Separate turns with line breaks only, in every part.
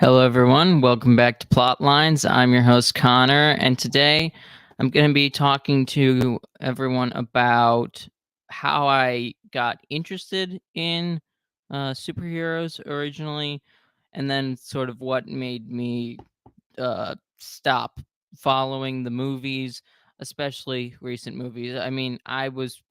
Hello, everyone. Welcome back to Plotlines. I'm your host, Connor, and today I'm going to be talking to everyone about how I got interested in superheroes originally, and then sort of what made me stop following the movies, especially recent movies. I mean, I was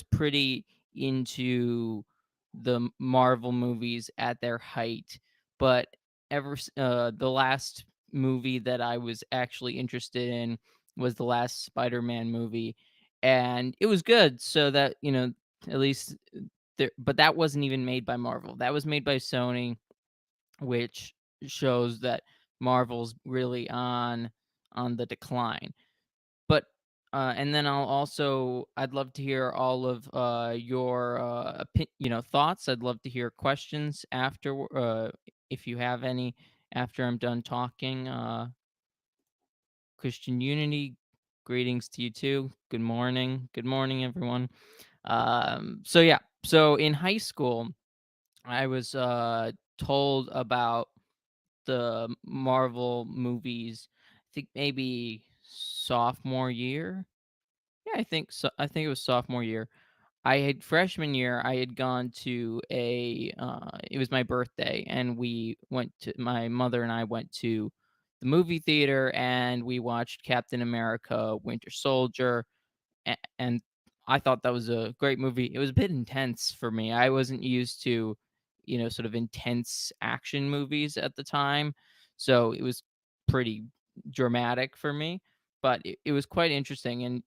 pretty into the Marvel movies at their height, but the last movie that I was actually interested in was the last Spider-Man movie, and it was good. So that at least there, but that wasn't even made by Marvel. That was made by Sony, which shows that Marvel's really on the decline. But and then I'd love to hear all of your thoughts. I'd love to hear questions after if you have any after I'm done talking. Christian Unity, greetings to you too. Good morning. Good morning, everyone. So yeah, so in high school, I was told about the Marvel movies. I think maybe sophomore year. Yeah, I think so. I think it was sophomore year. I had freshman year. I had gone to a. It was my birthday, and my mother and I went to the movie theater, and we watched Captain America: Winter Soldier, and I thought that was a great movie. It was a bit intense for me. I wasn't used to, sort of intense action movies at the time, so it was pretty dramatic for me. But it was quite interesting, and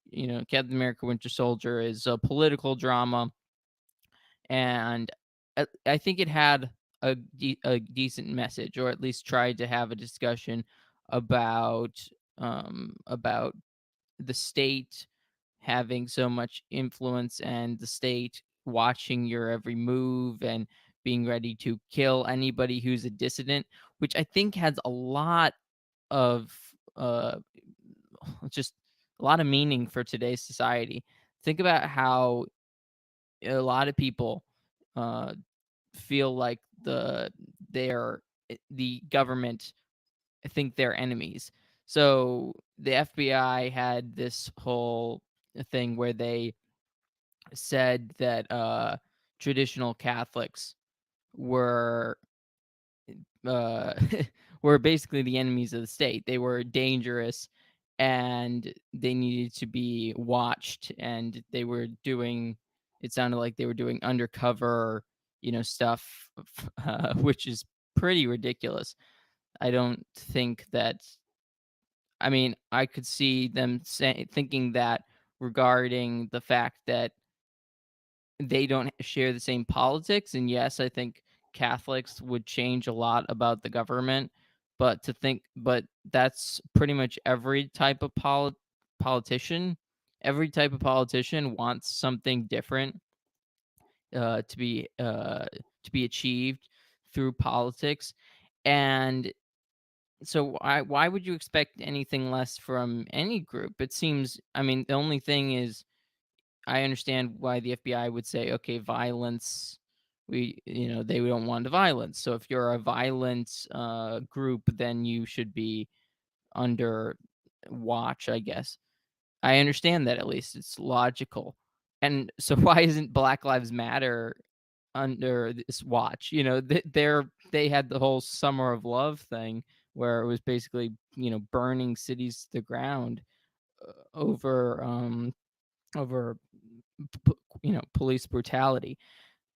Captain America: Winter Soldier is a political drama, and I think it had a decent message, or at least tried to have a discussion about the state having so much influence and the state watching your every move and being ready to kill anybody who's a dissident, which I think has a lot of uh just a lot of meaning for today's society. Think about how a lot of people uh feel like the government think they're enemies. So the FBI had this whole thing where they said that traditional Catholics were uh, were basically the enemies of the state. They were dangerous and they needed to be watched. And they were doing. It sounded like they were doing undercover, stuff, which is pretty ridiculous. I don't think that. I mean, I could see them thinking that regarding the fact that they don't share the same politics. And yes, I think Catholics would change a lot about the government, but that's pretty much every type of politician. Every type of politician wants something different uh, to be uh, to be achieved through politics, and so why would you expect anything less from any group? It seems. I mean, the only thing is I understand why the FBI would say, okay, violence. They don't want violence. So if you're a violent group, then you should be under watch, I guess. I understand that, at least it's logical. And so why isn't Black Lives Matter under this watch? They had the whole Summer of Love thing where it was basically, burning cities to the ground over over police brutality,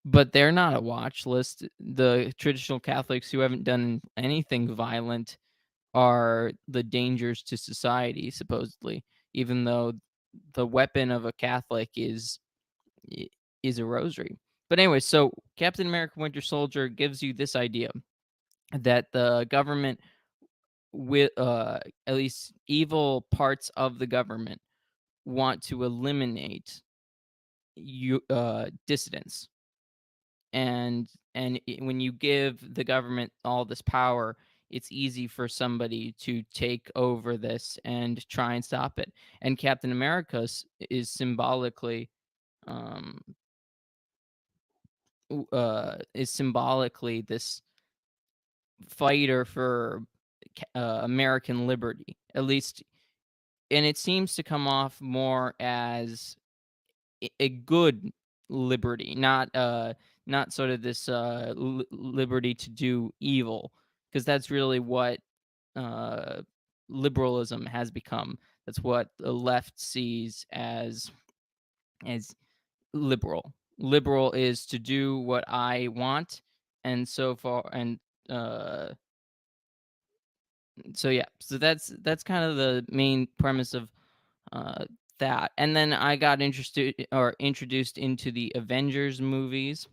but they're not a watch list. The traditional Catholics who haven't done anything violent are the dangers to society, supposedly, even though the weapon of a Catholic is a rosary. But anyway, so Captain America Winter Soldier gives you this idea that the government, with at least evil parts of the government, want to eliminate dissidents. When you give the government all this power, it's easy for somebody to take over this and try and stop it. And Captain America is symbolically um is symbolically fighter for American liberty, at least, and it seems to come off more as a good liberty, not sort of this liberty to do evil, because that's really what uh, liberalism has become. That's what the left sees as liberal. Liberal is to do what I want, and so far, and uh, so yeah, so that's kind of the main premise of uh, that. And then I got interested or introduced into the Avengers movies.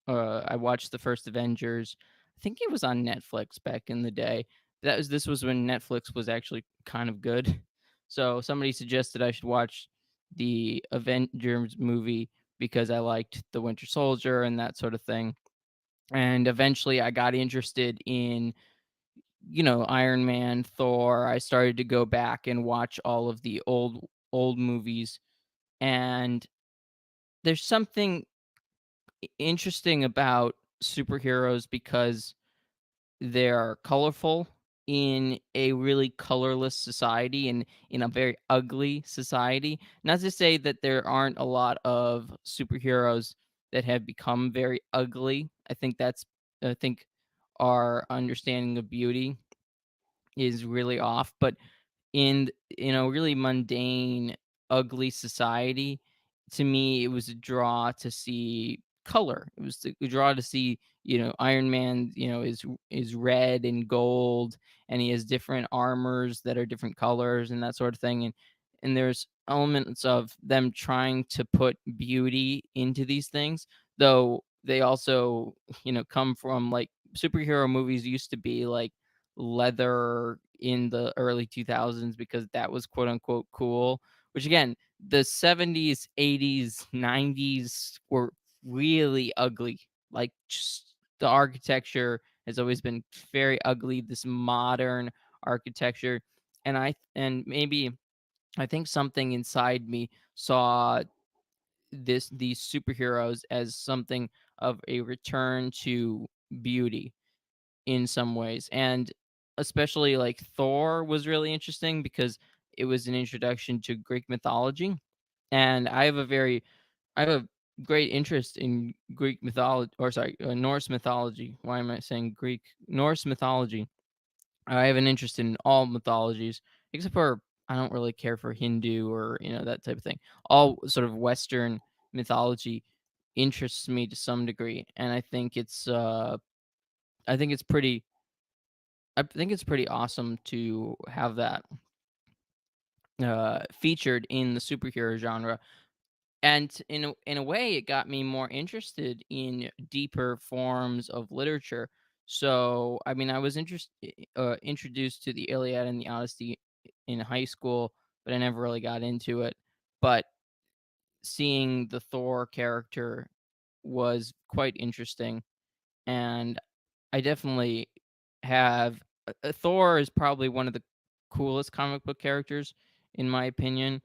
I watched the first Avengers. I think it was on Netflix back in the day. This was when Netflix was actually kind of good. So somebody suggested I should watch the Avengers movie because I liked the Winter Soldier and that sort of thing. And eventually I got interested in, Iron Man, Thor. I started to go back and watch all of the old movies, and there's something interesting about superheroes because they're colorful in a really colorless society and in a very ugly society. Not to say that there aren't a lot of superheroes that have become very ugly. I think our understanding of beauty is really off, but in a really mundane, ugly society, to me, it was a draw to see color. It was a draw to see, Iron Man, is red and gold, and he has different armors that are different colors and that sort of thing. And there's elements of them trying to put beauty into these things, though they also, come from like superhero movies used to be like leather in the early 2000s because that was quote unquote cool, which again, the 70s, 80s, 90s were really ugly. Like, just the architecture has always been very ugly, this modern architecture. And maybe I think something inside me saw these superheroes as something of a return to beauty in some ways. And especially like Thor was really interesting because it was an introduction to Greek mythology. And I have a great interest in Greek mythology, or sorry, Norse mythology. Why am I saying Greek? Norse mythology. I have an interest in all mythologies except for I don't really care for Hindu or, that type of thing. All sort of Western mythology interests me to some degree, and I think it's pretty I think it's pretty awesome to have that featured in the superhero genre. And in a way, it got me more interested in deeper forms of literature. So, I mean, I was introduced to the Iliad and the Odyssey in high school, but I never really got into it. But seeing the Thor character was quite interesting, and I definitely have Thor is probably one of the coolest comic book characters in my opinion.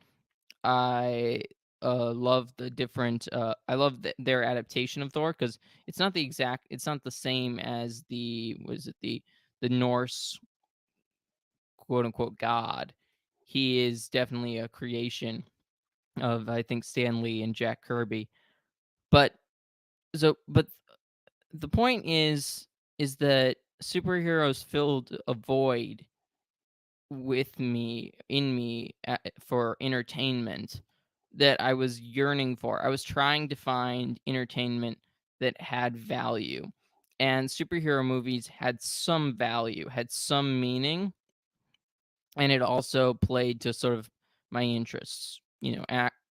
I love the different I love their adaptation of Thor because it's not the same as the Norse quote unquote god. He is definitely a creation of, I think, Stan Lee and Jack Kirby. But but the point is that superheroes filled a void with me in me for entertainment that I was yearning for. I was trying to find entertainment that had value. And superhero movies had some value, had some meaning, and it also played to sort of my interests.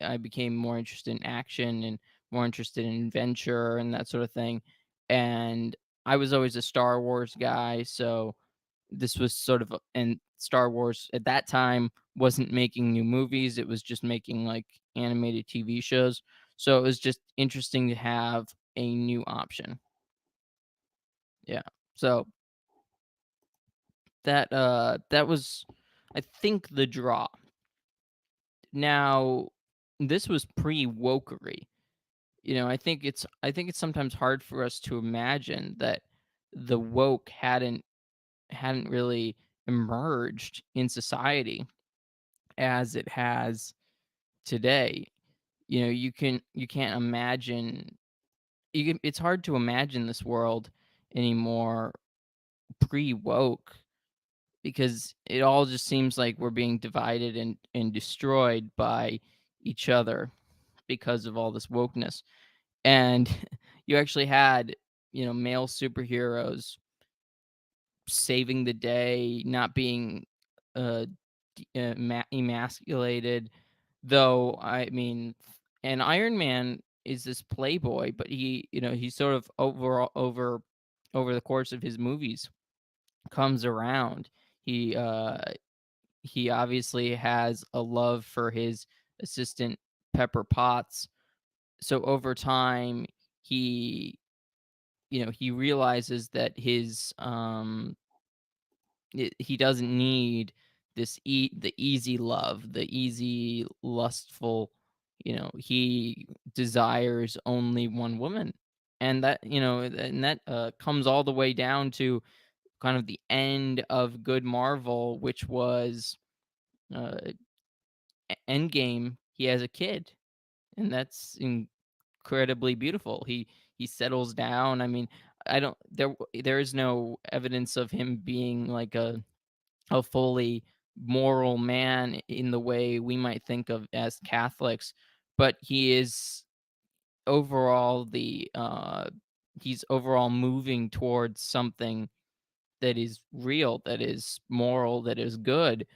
I became more interested in action and more interested in adventure and that sort of thing. And I was always a Star Wars guy, so this was sort of and Star Wars at that time wasn't making new movies, it was just making like animated TV shows. So it was just interesting to have a new option. Yeah. So that was, I think, the draw. Now, this was pre-wokery. I think it's sometimes hard for us to imagine that the woke hadn't really emerged in society as it has today. You can't imagine it's hard to imagine this world anymore pre-woke, because it all just seems like we're being divided and destroyed by each other because of all this wokeness. And you actually had, male superheroes saving the day, not being uh, emasculated. Though I mean, and Iron Man is this playboy, but he sort of over the course of his movies comes around. He he obviously has a love for his assistant Pepper Potts. So over time, he he realizes that he doesn't need the easy love, the easy lustful, he desires only one woman. And that comes all the way down to kind of the end of Good Marvel, which was uh Endgame. He has a kid, and that's incredibly beautiful. He settles down. I mean, I don't there is no evidence of him being like a fully moral man in the way we might think of as Catholics, but overall the he's overall moving towards something that is real, that is moral, that is good.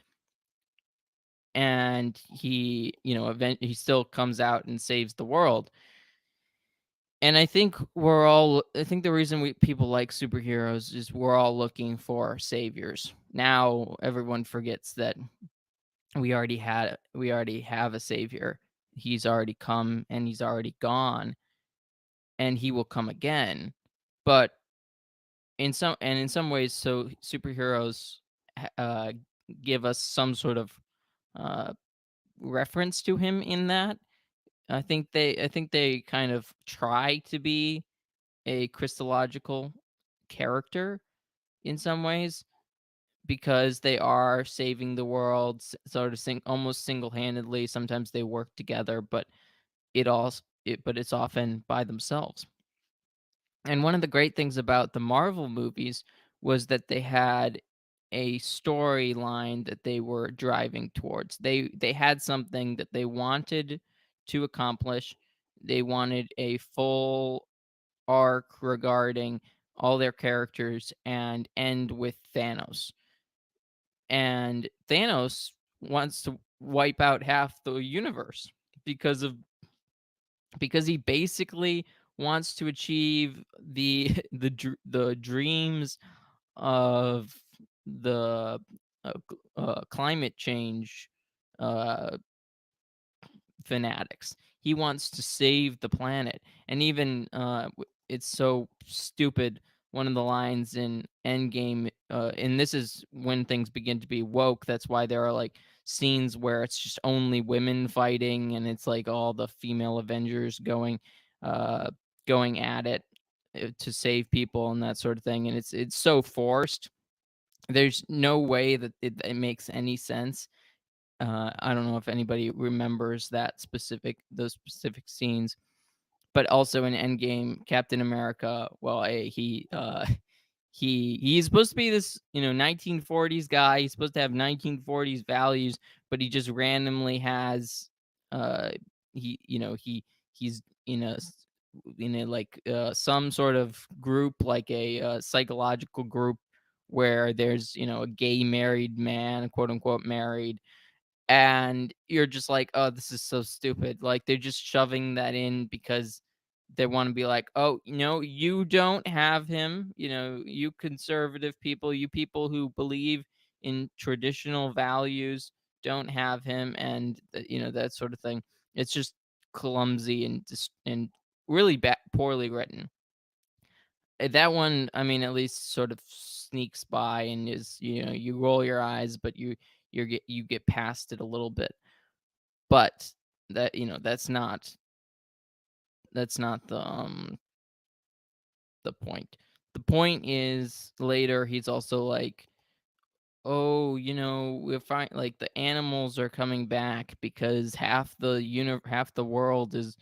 And he still comes out and saves the world. And I think the reason people like superheroes is we're all looking for saviors. Now everyone forgets that we already have a savior. He's already come and he's already gone, and he will come again. But in some ways, so superheroes give us some sort of uh, reference to him in that. I think they kind of try to be a Christological character in some ways, because they are saving the world sort of almost single-handedly. Sometimes they work together, but it's often by themselves. And one of the great things about the Marvel movies was that they had a storyline that they were driving towards. They had something that they wanted to accomplish. They wanted a full arc regarding all their characters and end with Thanos. And Thanos wants to wipe out half the universe because of because he basically wants to achieve the dreams of the climate change uh, fanatics. He wants to save the planet, and even it's so stupid. One of the lines in Endgame, and this is when things begin to be woke. That's why there are like scenes where it's just only women fighting, and it's like all the female Avengers uh, going at it to save people and that sort of thing. And it's so forced. There's no way that it makes any sense. I don't know if anybody remembers those specific scenes, but also in Endgame, Captain America. Well, he's supposed to be this 1940s guy. He's supposed to have 1940s values, but he just randomly has uh he you know he's in a like some sort of group, like a psychological group, where there's a gay married man, quote unquote married, and you're just like, "Oh, this is so stupid." Like, they're just shoving that in because they wanna be like, "Oh, you don't have him, you conservative people, you people who believe in traditional values don't have him," and, that sort of thing. It's just clumsy and really poorly written. That one, I mean, at least sort of sneaks by and is, you roll your eyes, but you get past it a little bit. But that's not the point. The the point is later he's also like, "Oh, we're fine. Like the animals are coming back because half the world is,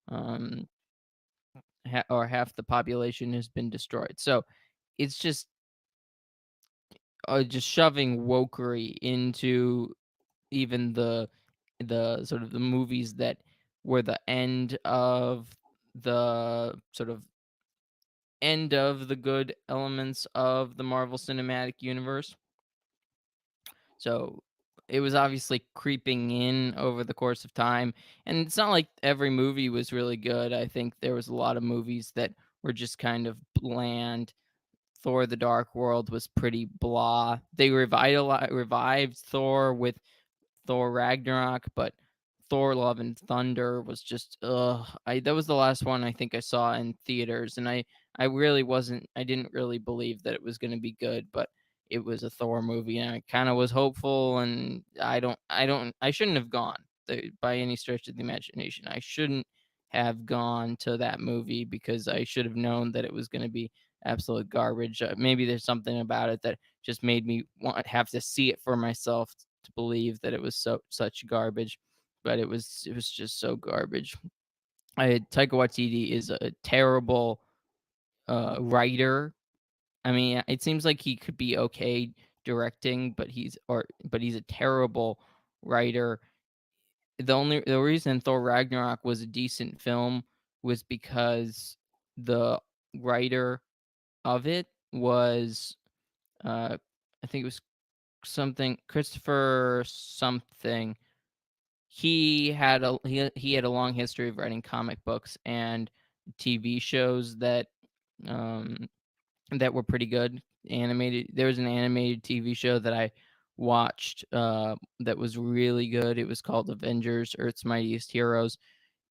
um, or half the population has been destroyed." So it's just shoving wokery into even the sort of the movies that were the end of the good elements of the Marvel Cinematic Universe. So it was obviously creeping in over the course of time. And it's not like every movie was really good. I think there was a lot of movies that were just kind of bland. Thor the Dark World was pretty blah. They revived Thor with Thor Ragnarok, but Thor Love and Thunder was just ugh. That was the last one I think I saw in theaters, and I didn't really believe that it was going to be good, but it was a Thor movie, and I kind of was hopeful, and I shouldn't have gone by any stretch of the imagination. I shouldn't have gone to that movie because I should have known that it was going to be absolute garbage. Maybe there's something about it that just made me have to see it for myself to believe that it was such garbage, but it was just so garbage. Taika Waititi is a terrible writer. I mean, it seems like he could be okay directing, but he's a terrible writer. The reason Thor Ragnarok was a decent film was because the writer of it was I think it was something Christopher something. He had a long history of writing comic books and TV shows um that were pretty good. Animated There was an animated TV show that I watched that was really good. It was called Avengers Earth's Mightiest Heroes.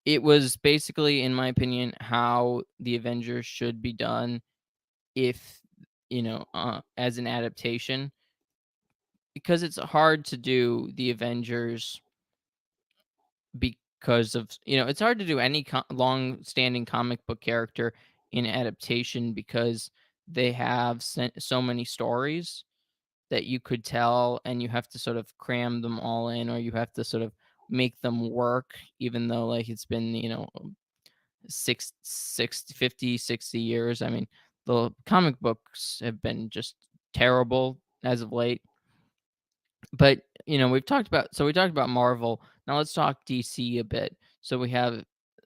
It was basically, in my opinion, how the Avengers should be done if as an adaptation, because it's hard to do the Avengers because of it's hard to do any long-standing comic book character in adaptation because they have so many stories that you could tell, and you have to sort of cram them all in, or you have to sort of make them work, even though like it's been 60 years. I mean, the comic books have been just terrible as of late. But, we talked about Marvel. Now let's talk DC a bit. So we have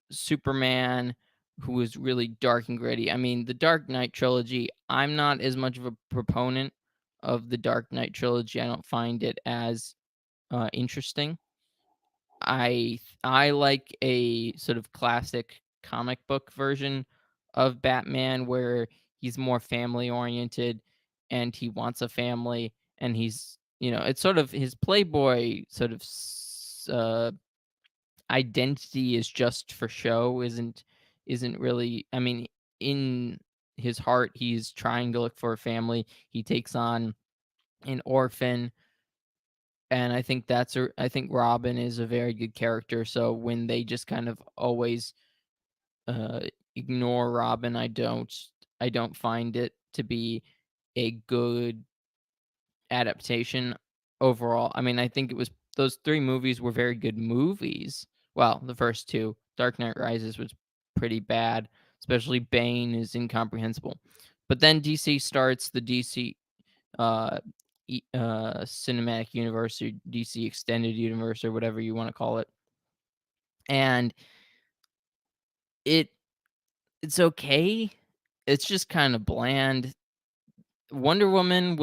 Superman, who is really dark and gritty. I mean, the Dark Knight trilogy, I'm not as much of a proponent of the Dark Knight trilogy. I don't find it as interesting. I like a sort of classic comic book version of Batman where he's more family oriented and he wants a family, and it's sort of his playboy sort of identity is just for show, isn't really. I mean, in his heart he's trying to look for a family. He takes on an orphan, and I think Robin is a very good character. So when they just kind of always uh ignore Robin, I don't find it to be a good adaptation overall. I mean, I think it was those 3 movies were very good movies. Well, the first 2, Dark Knight Rises was pretty bad, especially Bane is incomprehensible. But then DC starts the DC uh cinematic universe, or DC extended universe, or whatever you want to call it. And it it's okay. It's just kind of bland. Wonder Woman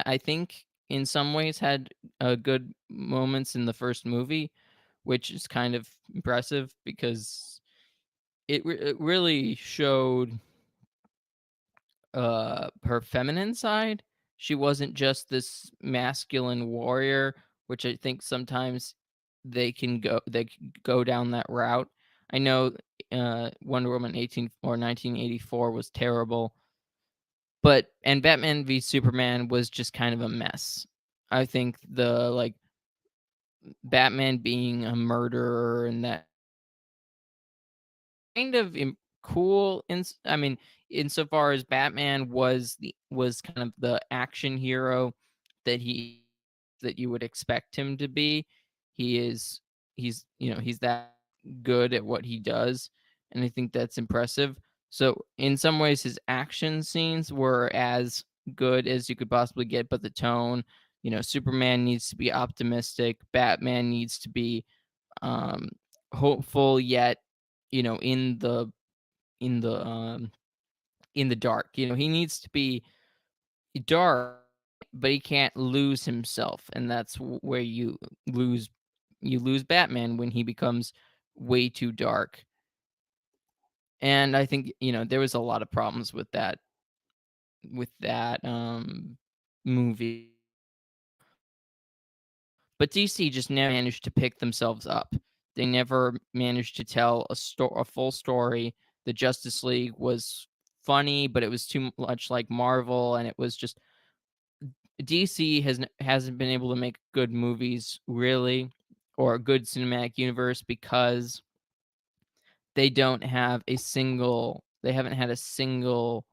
I think in some ways had good moments in the first movie, which is kind of impressive because it really showed her feminine side. She wasn't just this masculine warrior, which I think sometimes they can go down that route. I know Wonder Woman 1984 was terrible, and Batman v Superman was just kind of a mess. I think the like Batman being a murderer and that kind of cool I mean, insofar as Batman was kind of the action hero that you would expect him to be. He is he's that good at what he does, and I think that's impressive. So in some ways his action scenes were as good as you could possibly get, but the tone, Superman needs to be optimistic, Batman needs to be um hopeful yet, you know, in the in the in the dark. He needs to be dark, but he can't lose himself, and that's where lose you lose Batman when he becomes way too dark. And I think, there was a lot of problems with that movie. But DC just never managed to pick themselves up. They never managed to tell a full story. The Justice League was funny, but it was too much like Marvel, and it was just DC hasn't been able to make good movies really, or a good cinematic universe, because they haven't had a single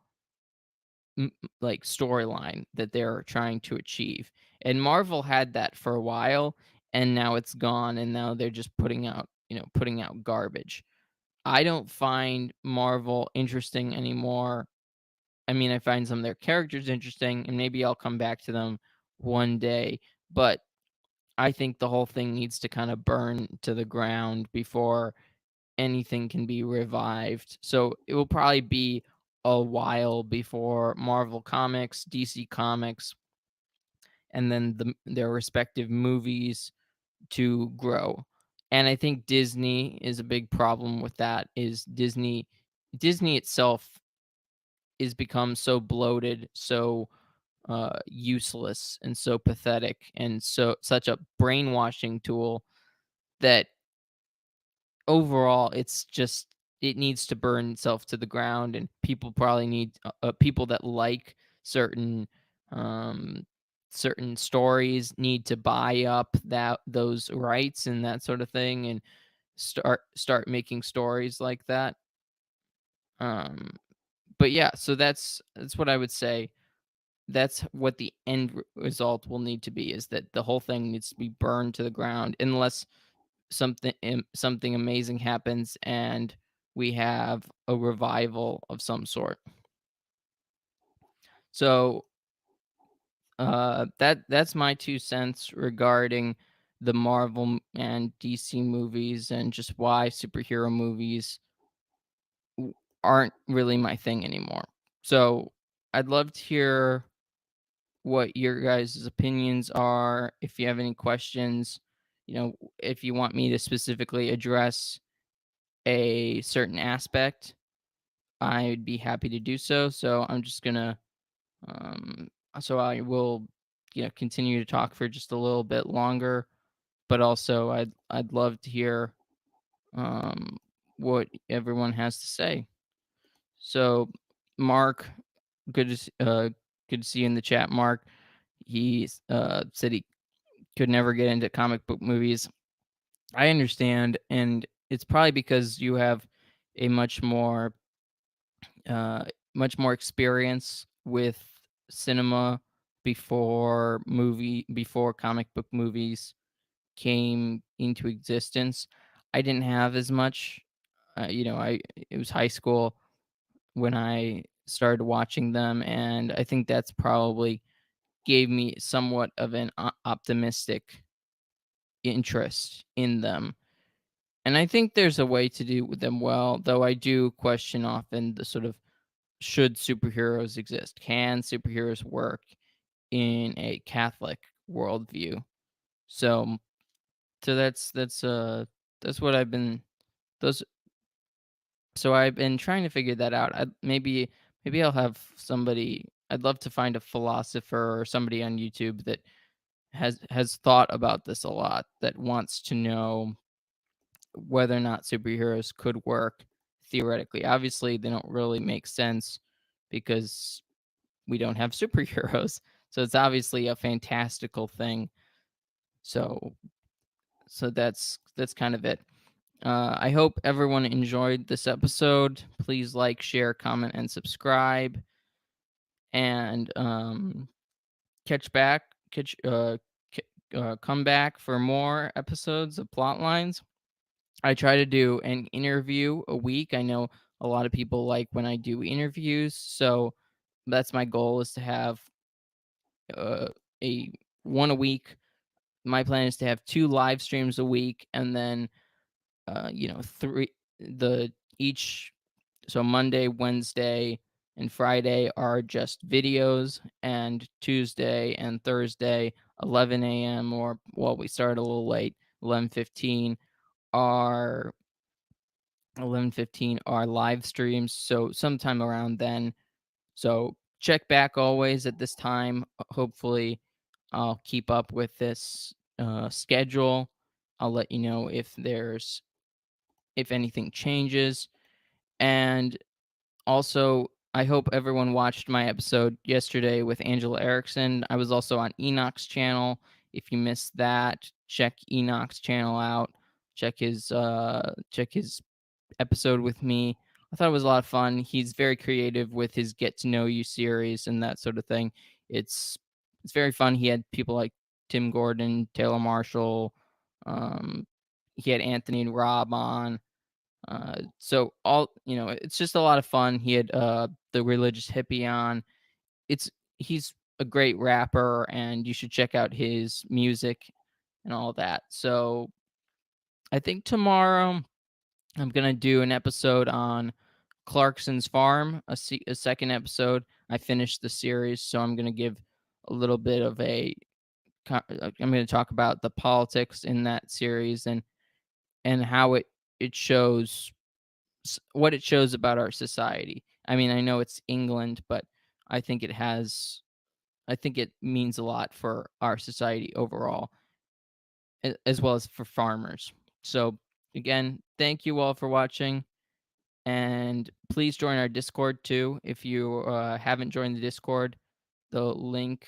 like storyline that they're trying to achieve. And Marvel had that for a while, and now it's gone, and now they're just putting out garbage. I don't find Marvel interesting anymore. I mean, I find some of their characters interesting, and maybe I'll come back to them one day, but I think the whole thing needs to kind of burn to the ground before anything can be revived. So it will probably be a while before Marvel Comics, DC Comics, and then their respective movies to grow. And I think Disney is a big problem with that. Is Disney itself is become so bloated, so useless, and so pathetic, and such a brainwashing tool that overall it needs to burn itself to the ground, and people probably need people that like certain um certain stories need to buy up those rights and that sort of thing, and start making stories like that. Um but yeah, so that's what I would say. That's what the end result will need to be, is that the whole thing needs to be burned to the ground, unless something amazing happens and we have a revival of some sort. So that's my 2 cents regarding the and DC movies, and just why superhero movies aren't really my thing anymore. So I'd love to hear what your guys' opinions are. If you have any questions, if you want me to specifically address a certain aspect, I'd be happy to do so. So I'm just gonna um so I will continue to talk for just a little bit longer, but also I'd love to hear um what everyone has to say. So Mark, good to good to see you in the chat, Mark. He said he could never get into comic book movies. I understand, and it's probably because you have a uh, much more experience with cinema before comic book movies came into existence. I didn't have as much. I it was high school when I started watching them, and I think that's probably gave me somewhat of an optimistic interest in them. And I think there's a way to do with them well, though I do question often the sort of, should superheroes exist? Can superheroes work in a Catholic worldview? So, that's what I've been those. So I've been trying to figure that out. Maybe I'll have somebody. I'd love to find a philosopher or somebody on YouTube that has thought about this a lot, that wants to know whether or not superheroes could work theoretically. Obviously, they don't really make sense because we don't have superheroes. So it's obviously a fantastical thing. So that's kind of it. I hope everyone enjoyed this episode. Please like, share, comment, and subscribe. And catch back, catch, come back for more episodes of Plotlines. I try to do an interview a week. I know a lot of people like when I do interviews, so that's my goal is to have uh, a one a week. My plan is to have 2 live streams a week, and then, 3 the each so Monday, Wednesday, and Friday are just videos, and Tuesday and Thursday, 11 a.m. or, well, we start a little late, 11:15 are 11:15 are live streams, so sometime around then. So check back always at this time. Hopefully, I'll keep up with this schedule. I'll let you know if anything changes. And also, I hope everyone watched my episode yesterday with Angela Erickson. I was also on Enoch's channel. If you missed that, check Enoch's channel out. Check his episode with me. I thought it was a lot of fun. He's very creative with his Get to Know You series and that sort of thing. It's it's very fun. He had people like Tim Gordon, Taylor Marshall. Um, he had Anthony and Rob on. So it's just a lot of fun. He had the religious hippie on. He's a great rapper, and you should check out his music and all that. So I think tomorrow I'm gonna do an episode on Clarkson's Farm, a second episode. I finished the series, so I'm gonna give a little bit of I'm gonna talk about the politics in that series and how it shows what it shows about our society. I mean, I know it's England, but I think it has I think it means a lot for our society overall, as well as for farmers. So again, thank you all for watching. And please join our Discord too. If you haven't joined the Discord, the link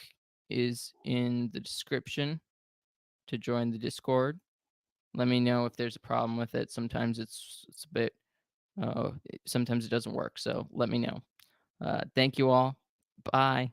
is in the description to join the Discord. Let me know if there's a problem with it. Sometimes it's a bit, sometimes it doesn't work. So let me know. Thank you all. Bye.